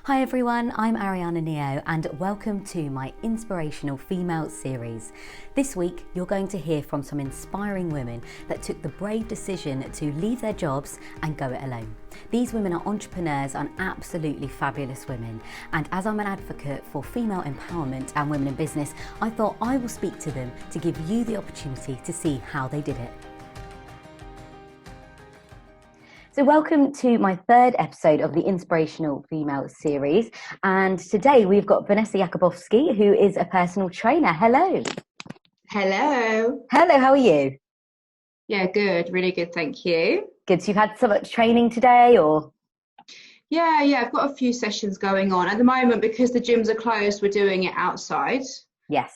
Hi everyone, I'm Ariana Neo and welcome to my Inspirational Female series. This week you're going to hear from some inspiring women that took the brave decision to leave their jobs and go it alone. These women are entrepreneurs and absolutely fabulous women, and as I'm an advocate for female empowerment and women in business, I thought I will speak to them to give you the opportunity to see how they did it. So welcome to my third episode of the Inspirational Female series. And today we've got Vanessa Jakubowski, who is a personal trainer. Hello. Hello. Hello, how are you? Yeah, good. Really good, thank you. Good. So you've had so much training today, or? Yeah, I've got a few sessions going on. At the moment, because the gyms are closed, we're doing it outside. Yes.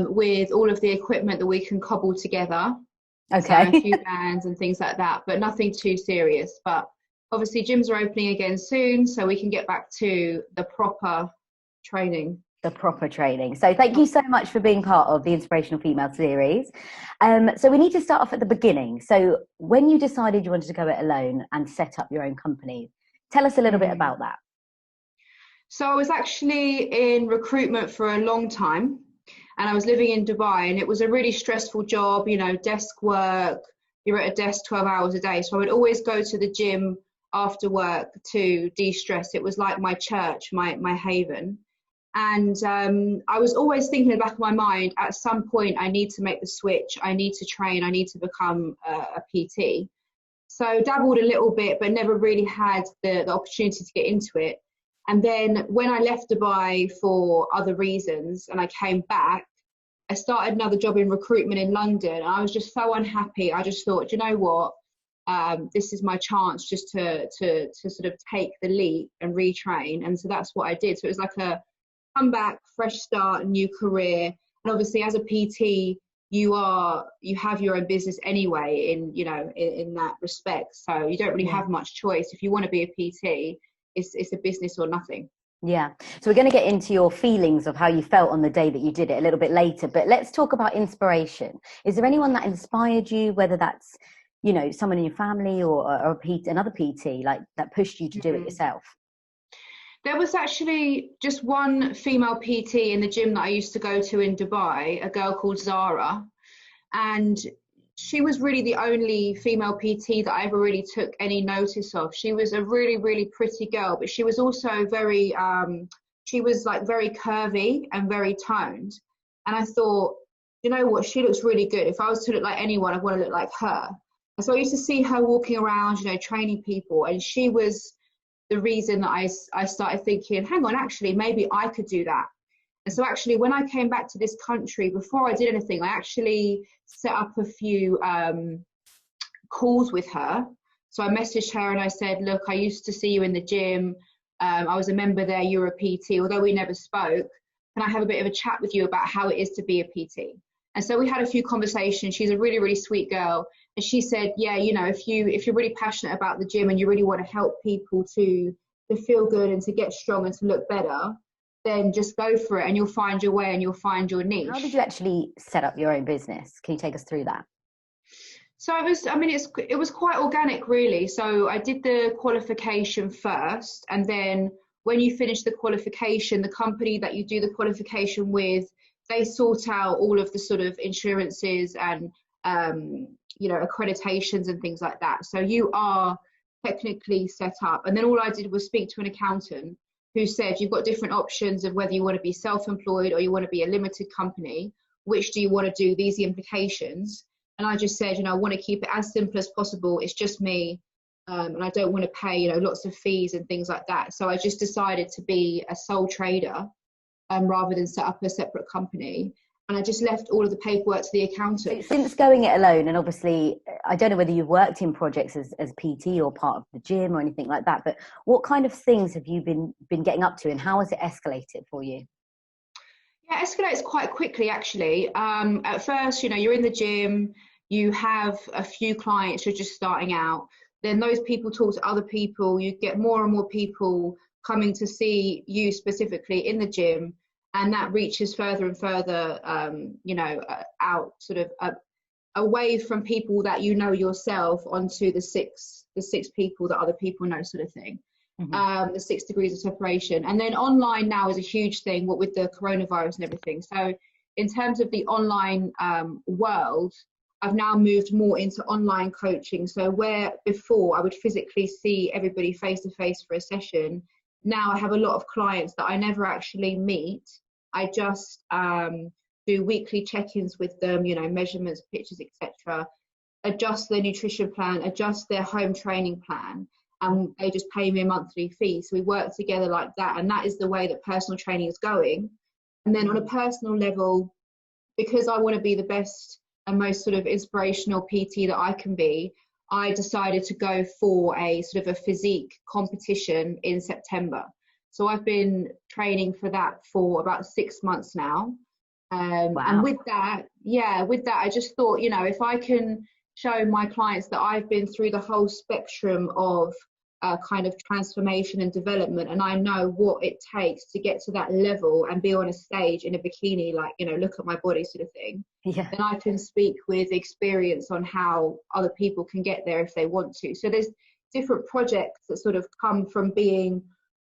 With all of the equipment that we can cobble together. Okay. So a few bands and things like that, but nothing too serious. But obviously gyms are opening again soon, so we can get back to the proper training. The proper training. So thank you so much for being part of the Inspirational Female series. So we need to start off at the beginning. So when you decided you wanted to go it alone and set up your own company, tell us a little bit about that. So I was actually in recruitment for a long time. And I was living in Dubai, and it was a really stressful job, you know, desk work, you're at a desk 12 hours a day. So I would always go to the gym after work to de-stress. It was like my church, my haven. And I was always thinking in the back of my mind, at some point I need to make the switch, I need to train, I need to become a PT. So dabbled a little bit, but never really had the opportunity to get into it. And then when I left Dubai for other reasons and I came back, I started another job in recruitment in London. And I was just so unhappy. I just thought, you know what? This is my chance just to sort of take the leap and retrain. And so that's what I did. So it was like a comeback, fresh start, new career. And obviously as a PT, you have your own business anyway in that respect. So you don't really have much choice. If you want to be a PT, it's a business or nothing. Yeah. So we're going to get into your feelings of how you felt on the day that you did it a little bit later, but let's talk about inspiration. Is there anyone that inspired you, whether that's, you know, someone in your family or another PT, like that pushed you to do it yourself? There was actually just one female PT in the gym that I used to go to in Dubai, a girl called Zara. And she was really the only female PT that I ever really took any notice of. She was a really, really pretty girl, but she was also very, she was like very curvy and very toned. And I thought, you know what, she looks really good. If I was to look like anyone, I want to look like her. And so I used to see her walking around, you know, training people. And she was the reason that I started thinking, hang on, actually, maybe I could do that. And so actually, when I came back to this country, before I did anything, I actually set up a few calls with her. So I messaged her and I said, look, I used to see you in the gym. I was a member there, you're a PT. Although we never spoke, can I have a bit of a chat with you about how it is to be a PT? And so we had a few conversations. She's a really, really sweet girl. And she said, yeah, you know, if you're really passionate about the gym and you really want to help people to feel good and to get strong and to look better, then just go for it and you'll find your way and you'll find your niche. How did you actually set up your own business? Can you take us through that? So it was quite organic really. So I did the qualification first, and then when you finish the qualification, the company that you do the qualification with, they sort out all of the sort of insurances and you know, accreditations and things like that. So you are technically set up. And then all I did was speak to an accountant who said, you've got different options of whether you want to be self-employed or you want to be a limited company. Which do you want to do? These are the implications. And I just said, you know, I want to keep it as simple as possible. It's just me. And I don't want to pay, you know, lots of fees and things like that. So I just decided to be a sole trader rather than set up a separate company. And I just left all of the paperwork to the accountant. Since going it alone, and obviously, I don't know whether you've worked in projects as PT or part of the gym or anything like that, but what kind of things have you been getting up to and how has it escalated for you? Yeah, it escalates quite quickly, actually. At first, you know, you're in the gym, you have a few clients who are just starting out. Then those people talk to other people. You get more and more people coming to see you specifically in the gym. And that reaches further and further, out sort of away from people that you know yourself onto the six people that other people know, sort of thing. the 6 degrees of separation. And then online now is a huge thing, what with the coronavirus and everything. So in terms of the online world, I've now moved more into online coaching. So where before I would physically see everybody face to face for a session, now I have a lot of clients that I never actually meet. I just do weekly check-ins with them, you know, measurements, pictures, etc. Adjust their nutrition plan, adjust their home training plan, and they just pay me a monthly fee. So we work together like that, and that is the way that personal training is going. And then on a personal level, because I want to be the best and most sort of inspirational PT that I can be, I decided to go for a sort of a physique competition in September. So I've been training for that for about 6 months now. Wow. And with that, I just thought, you know, if I can show my clients that I've been through the whole spectrum of kind of transformation and development, and I know what it takes to get to that level and be on a stage in a bikini, like, you know, look at my body sort of thing, then I can speak with experience on how other people can get there if they want to. So there's different projects that sort of come from being,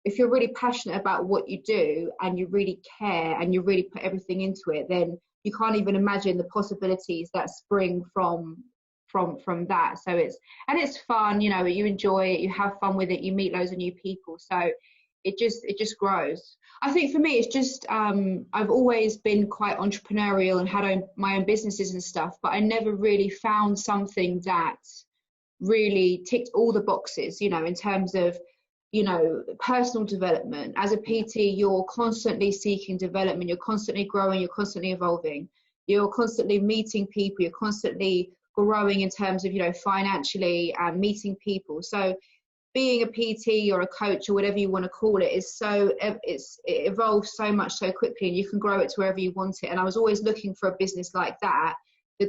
if you're really passionate about what you do and you really care and you really put everything into it, then you can't even imagine the possibilities that spring from that. So it's fun, you know, you enjoy it, you have fun with it, you meet loads of new people, so it just grows. I think for me it's just I've always been quite entrepreneurial and had my own businesses and stuff, but I never really found something that really ticked all the boxes, you know, in terms of, you know, personal development. As a PT, you're constantly seeking development, you're constantly growing, you're constantly evolving, you're constantly meeting people, you're constantly growing in terms of, you know, financially and meeting people. So being a PT or a coach or whatever you want to call it is it evolves so much so quickly, and you can grow it to wherever you want it. And I was always looking for a business like that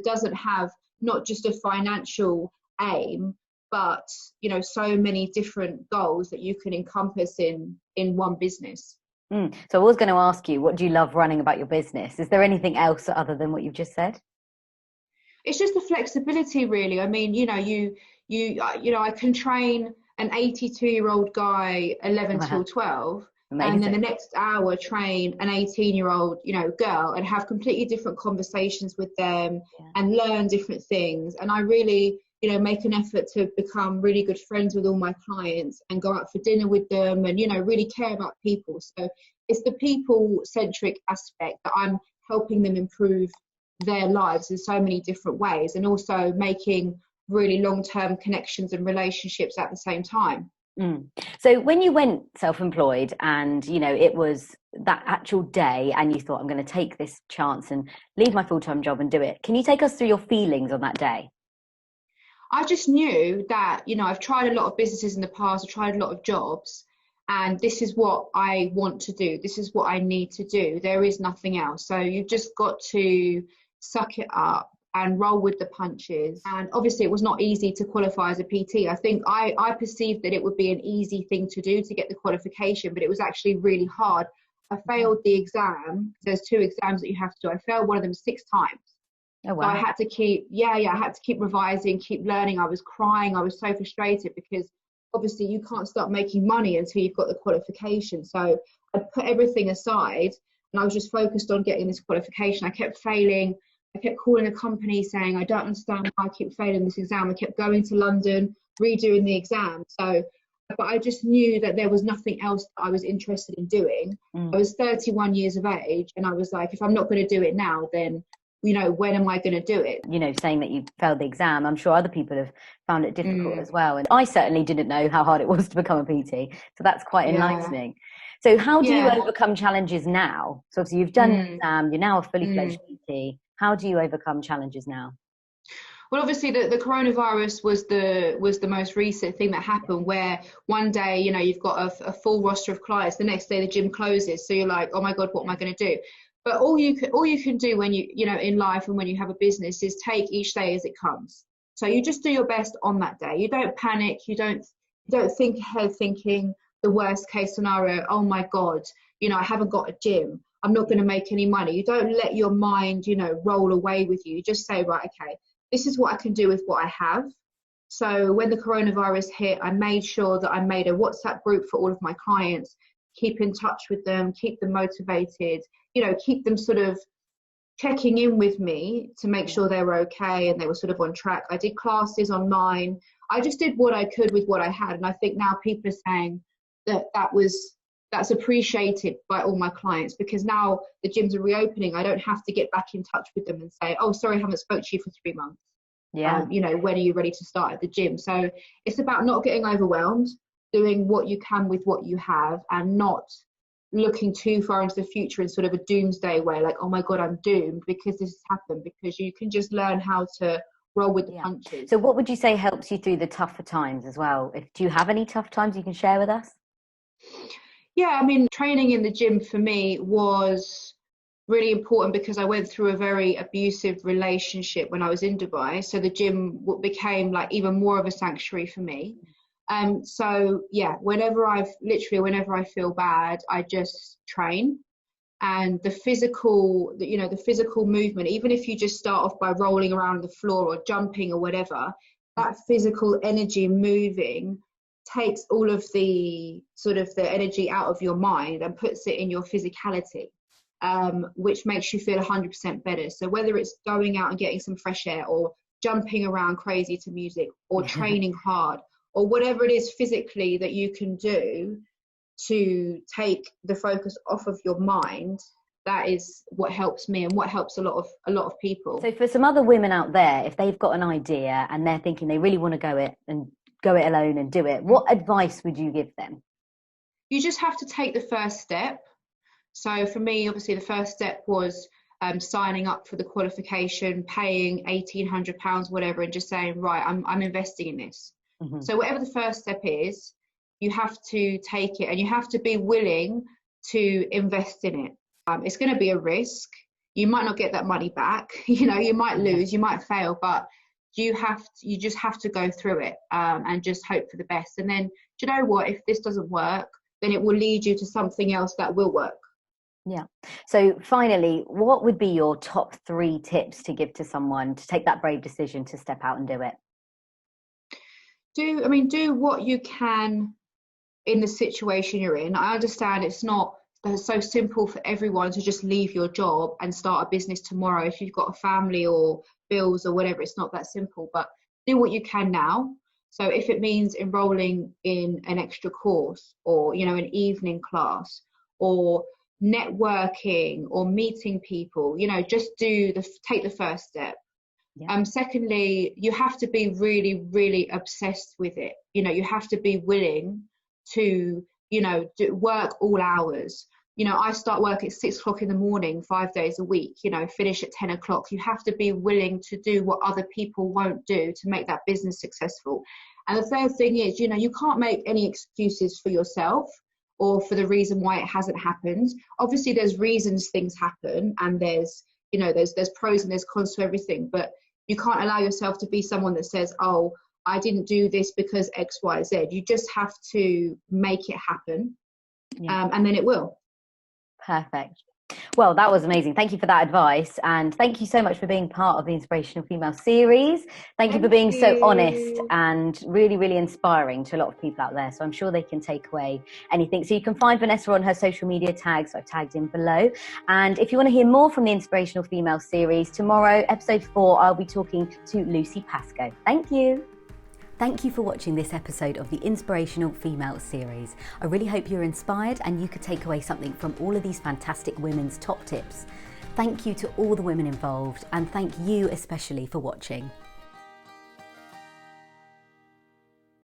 doesn't have not just a financial aim, but, you know, so many different goals that you can encompass in one business. So I was going to ask you, what do you love running about your business? Is there anything else other than what you've just said? It's just the flexibility, really. I mean, you know, I can train an 82-year-old guy 11 till 12, Amazing. and then the next hour train an 18-year-old, you know, girl, and have completely different conversations with them and learn different things. And I really, you know, make an effort to become really good friends with all my clients and go out for dinner with them, and, you know, really care about people. So it's the people-centric aspect that I'm helping them improve their lives in so many different ways, and also making really long-term connections and relationships at the same time. So when you went self-employed and, you know, it was that actual day and you thought, I'm going to take this chance and leave my full-time job and do it, can you take us through your feelings on that day? I just knew that, you know, I've tried a lot of businesses in the past, I've tried a lot of jobs, and this is what I want to do. This is what I need to do. There is nothing else. So you've just got to suck it up and roll with the punches. And obviously it was not easy to qualify as a PT. I think I perceived that it would be an easy thing to do to get the qualification, but it was actually really hard. I failed the exam. There's 2 exams that you have to do. I failed one of them 6 times. Oh, wow. So I had to I had to keep revising, keep learning. I was crying. I was so frustrated because obviously you can't start making money until you've got the qualification. So I put everything aside and I was just focused on getting this qualification. I kept failing. I kept calling a company saying, I don't understand why I keep failing this exam. I kept going to London, redoing the exam. But I just knew that there was nothing else that I was interested in doing. I was 31 years of age, and I was like, if I'm not going to do it now, then, you know, when am I going to do it? You know, saying that you failed the exam, I'm sure other people have found it difficult as well. And I certainly didn't know how hard it was to become a PT. So that's quite enlightening. So how do you overcome challenges now? So obviously you've done the exam, you're now a fully fledged PT. How do you overcome challenges now? Well, obviously the coronavirus was the most recent thing that happened, where one day, you know, you've got a full roster of clients, the next day the gym closes. So you're like, oh my God, what am I going to do? But all you can do when you know, in life and when you have a business is take each day as it comes. So you just do your best on that day. You don't panic. You don't think ahead thinking the worst case scenario. Oh my God, you know, I haven't got a gym. I'm not going to make any money. You don't let your mind, you know, roll away with you. You just say, right, okay, this is what I can do with what I have. So when the coronavirus hit, I made sure that I made a WhatsApp group for all of my clients, keep in touch with them, keep them motivated, keep them sort of checking in with me to make sure they were okay and they were sort of on track. I did classes online. I just did what I could with what I had. And I think now people are saying that's appreciated by all my clients, because now the gyms are reopening. I don't have to get back in touch with them and say, oh, sorry, I haven't spoke to you for 3 months. Yeah. When are you ready to start at the gym? So it's about not getting overwhelmed, doing what you can with what you have, and not looking too far into the future in sort of a doomsday way, like, oh my God, I'm doomed because this has happened, because you can just learn how to roll with the punches. So what would you say helps you through the tougher times as well? Do you have any tough times you can share with us? Yeah, I mean, training in the gym for me was really important because I went through a very abusive relationship when I was in Dubai. So the gym became like even more of a sanctuary for me. So yeah, whenever I feel bad, I just train. And the physical movement, even if you just start off by rolling around the floor or jumping or whatever, that physical energy moving takes all of the sort of the energy out of your mind and puts it in your physicality, which makes you feel 100% better. So whether it's going out and getting some fresh air, or jumping around crazy to music, or training hard, or whatever it is physically that you can do to take the focus off of your mind, that is what helps me and what helps a lot of people. So for some other women out there, if they've got an idea and they're thinking they really want to go it alone and do it, what advice would you give them? You just have to take the first step. So for me, obviously the first step was signing up for the qualification, paying £1,800, whatever, and just saying, right, I'm investing in this. Mm-hmm. So whatever the first step is, you have to take it, and you have to be willing to invest in it. It's going to be a risk. You might not get that money back. You might lose, you might fail, but you just have to go through it, and just hope for the best. And then, do you know what? If this doesn't work, then it will lead you to something else that will work. Yeah. So finally, what would be your top 3 tips to give to someone to take that brave decision to step out and do it? Do what you can in the situation you're in. I understand it's not so simple for everyone to just leave your job and start a business tomorrow. If you've got a family or bills or whatever, it's not that simple, but do what you can now. So if it means enrolling in an extra course, or an evening class, or networking, or meeting people, just take the first step. Yeah. Secondly, you have to be really, really obsessed with it. You have to be willing to, work all hours. I start work at 6 o'clock in the morning, 5 days a week, finish at 10 o'clock. You have to be willing to do what other people won't do to make that business successful. And the third thing is, you can't make any excuses for yourself or for the reason why it hasn't happened. Obviously, there's reasons things happen, and there's pros and there's cons to everything, but you can't allow yourself to be someone that says, oh, I didn't do this because X, Y, Z. You just have to make it happen, and then it will. Perfect. Well, that was amazing. Thank you for that advice. And thank you so much for being part of the Inspirational Female series. Thank you for being so honest and really, really inspiring to a lot of people out there. So I'm sure they can take away anything. So you can find Vanessa on her social media tags. I've tagged in below. And if you want to hear more from the Inspirational Female series, tomorrow, episode 4, I'll be talking to Lucy Pascoe. Thank you. Thank you for watching this episode of the Inspirational Female series. I really hope you're inspired and you could take away something from all of these fantastic women's top tips. Thank you to all the women involved, and thank you especially for watching.